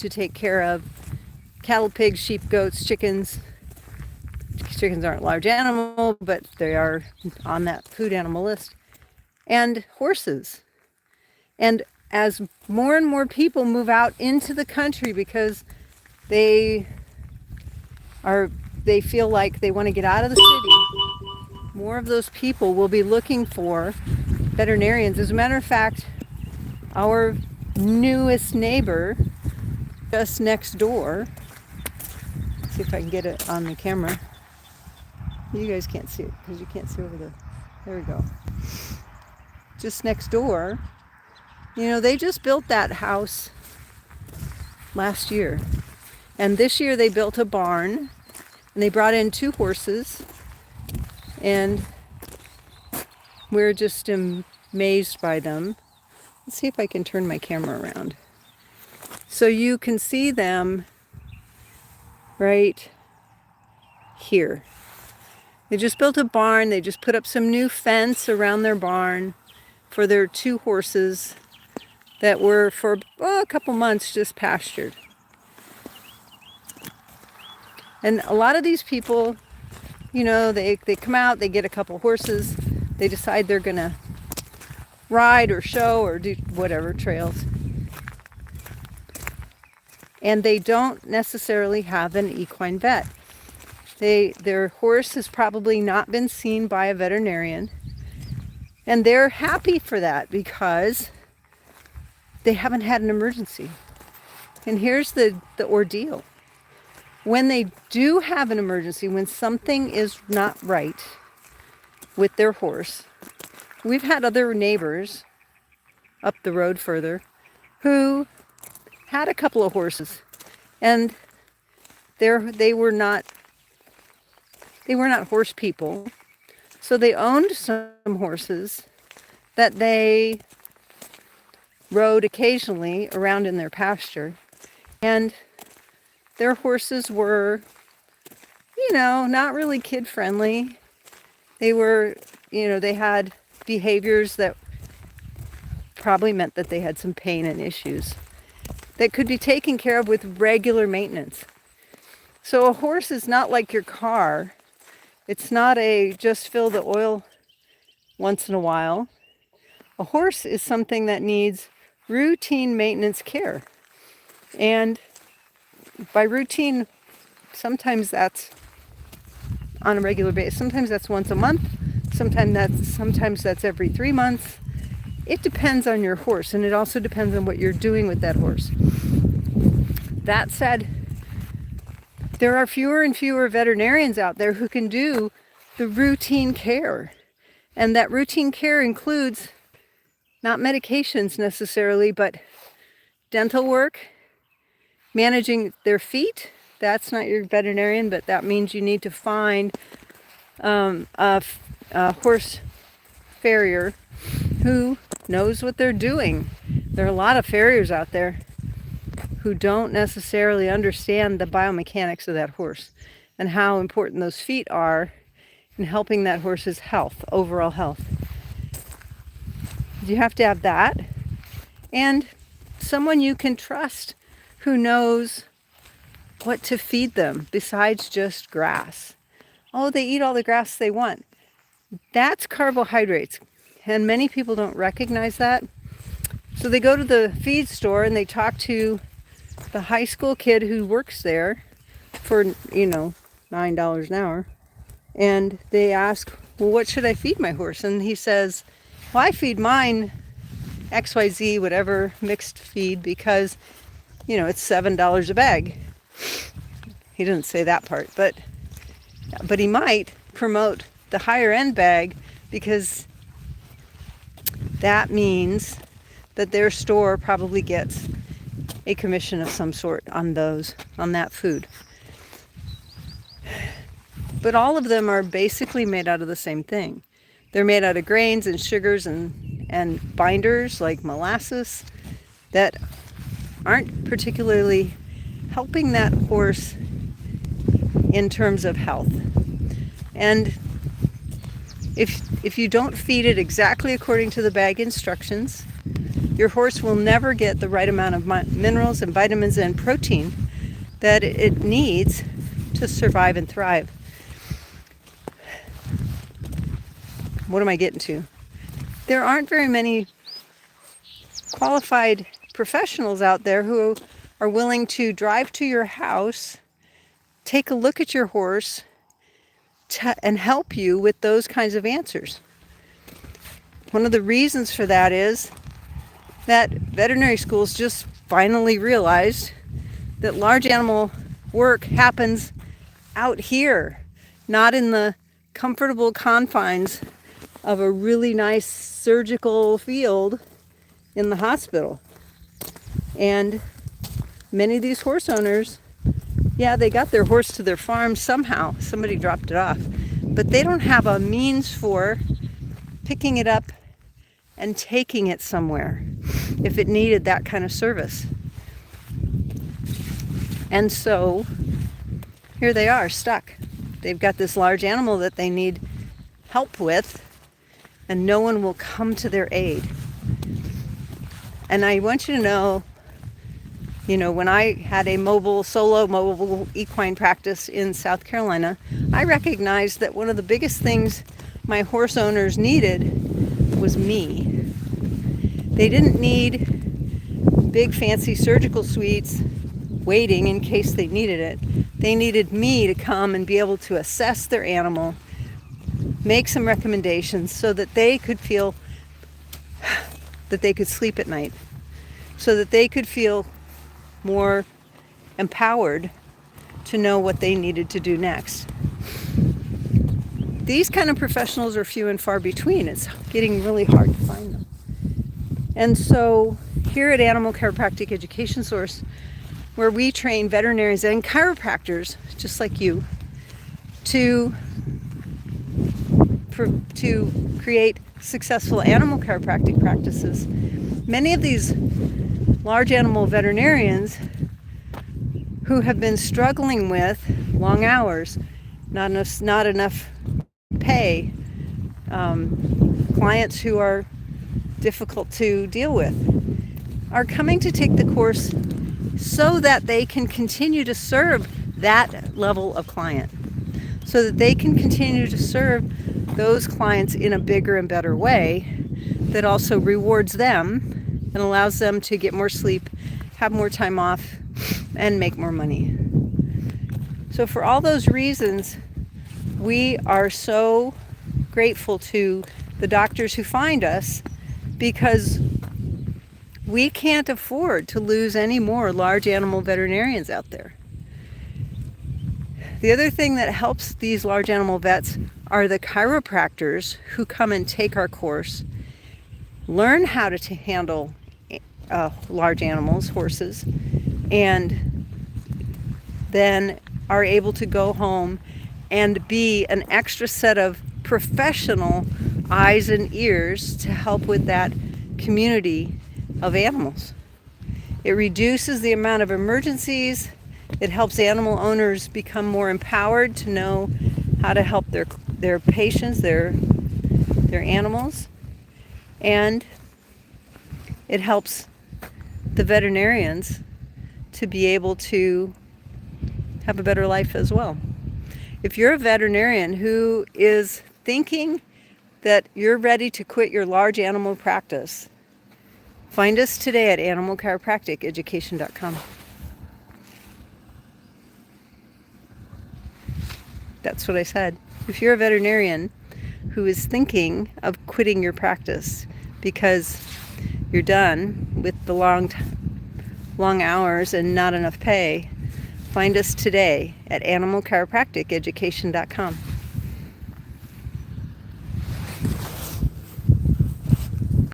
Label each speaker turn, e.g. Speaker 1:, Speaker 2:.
Speaker 1: to take care of cattle, pigs, sheep, goats, chickens. Chickens aren't a large animal, but they are on that food animal list. And horses. And as more and more people move out into the country because they feel like they want to get out of the city, more of those people will be looking for veterinarians. As a matter of fact, our newest neighbor just next door, let's see if I can get it on the camera. You guys can't see it because you can't see over there we go. Just next door, they just built that house last year. And this year they built a barn and they brought in 2 horses, and we're just amazed by them. Let's see if I can turn my camera around so you can see them right here. They just built a barn. They just put up some new fence around their barn for their 2 horses that were for a couple months just pastured. And a lot of these people, they come out, they get a couple horses, they decide they're going to ride or show or do whatever, trails. And they don't necessarily have an equine vet. Their horse has probably not been seen by a veterinarian. And they're happy for that because they haven't had an emergency. And here's the ordeal. When they do have an emergency, when something is not right with their horse, we've had other neighbors up the road further who had a couple of horses, and they were not horse people. So they owned some horses that they rode occasionally around in their pasture, and their horses were, not really kid friendly. They were, they had behaviors that probably meant that they had some pain and issues that could be taken care of with regular maintenance. So a horse is not like your car. It's not just fill the oil once in a while. A horse is something that needs routine maintenance care. And by routine, sometimes that's on a regular basis. Sometimes that's once a month. Sometimes that's every 3 months. It depends on your horse, and it also depends on what you're doing with that horse. That said, there are fewer and fewer veterinarians out there who can do the routine care. And that routine care includes not medications necessarily, but dental work, managing their feet. That's not your veterinarian, but that means you need to find a horse farrier who knows what they're doing. There are a lot of farriers out there who don't necessarily understand the biomechanics of that horse and how important those feet are in helping that horse's health, overall health. You have to have that, and someone you can trust who knows what to feed them besides just grass. Oh, they eat all the grass they want. That's carbohydrates, and many people don't recognize that. So they go to the feed store and they talk to the high school kid who works there for, $9 an hour. And they ask, well, what should I feed my horse? And he says, well, I feed mine XYZ, whatever, mixed feed, because, it's $7 a bag. He didn't say that part, but he might promote the higher end bag because that means that their store probably gets a commission of some sort on that food. But all of them are basically made out of the same thing. They're made out of grains and sugars and binders like molasses that aren't particularly helping that horse in terms of health. And if you don't feed it exactly according to the bag instructions, Your horse will never get the right amount of minerals and vitamins and protein that it needs to survive and thrive. What am I getting to? There aren't very many qualified professionals out there who are willing to drive to your house, take a look at your horse, and help you with those kinds of answers. One of the reasons for that is that veterinary schools just finally realized that large animal work happens out here, not in the comfortable confines of a really nice surgical field in the hospital. And many of these horse owners, yeah, they got their horse to their farm somehow. Somebody dropped it off. But they don't have a means for picking it up and taking it somewhere if it needed that kind of service. And so here they are, stuck. They've got this large animal that they need help with, and no one will come to their aid. And I want you to know, when I had a solo mobile equine practice in South Carolina, I recognized that one of the biggest things my horse owners needed was me. They didn't need big fancy surgical suites waiting in case they needed it. They needed me to come and be able to assess their animal, make some recommendations so that they could feel that they could sleep at night, so that they could feel more empowered to know what they needed to do next. These kind of professionals are few and far between. It's getting really hard to find them. And so here at Animal Chiropractic Education Source, where we train veterinarians and chiropractors, just like you, to create successful animal chiropractic practices, many of these large animal veterinarians who have been struggling with long hours, not enough pay, clients who are difficult to deal with, are coming to take the course so that they can continue to serve that level of client, so that they can continue to serve those clients in a bigger and better way that also rewards them and allows them to get more sleep, have more time off, and make more money. So for all those reasons, we are so grateful to the doctors who find us, because we can't afford to lose any more large animal veterinarians out there. The other thing that helps these large animal vets are the chiropractors who come and take our course, learn how to handle large animals, horses, and then are able to go home and be an extra set of professional eyes and ears to help with that community of animals. It reduces the amount of emergencies. It helps animal owners become more empowered to know how to help their patients, their animals. And it helps the veterinarians to be able to have a better life as well. If you're a veterinarian who is thinking that you're ready to quit your large animal practice, find us today at animalchiropracticeducation.com. That's what I said. If you're a veterinarian who is thinking of quitting your practice because you're done with the long hours and not enough pay, find us today at animalchiropracticeducation.com.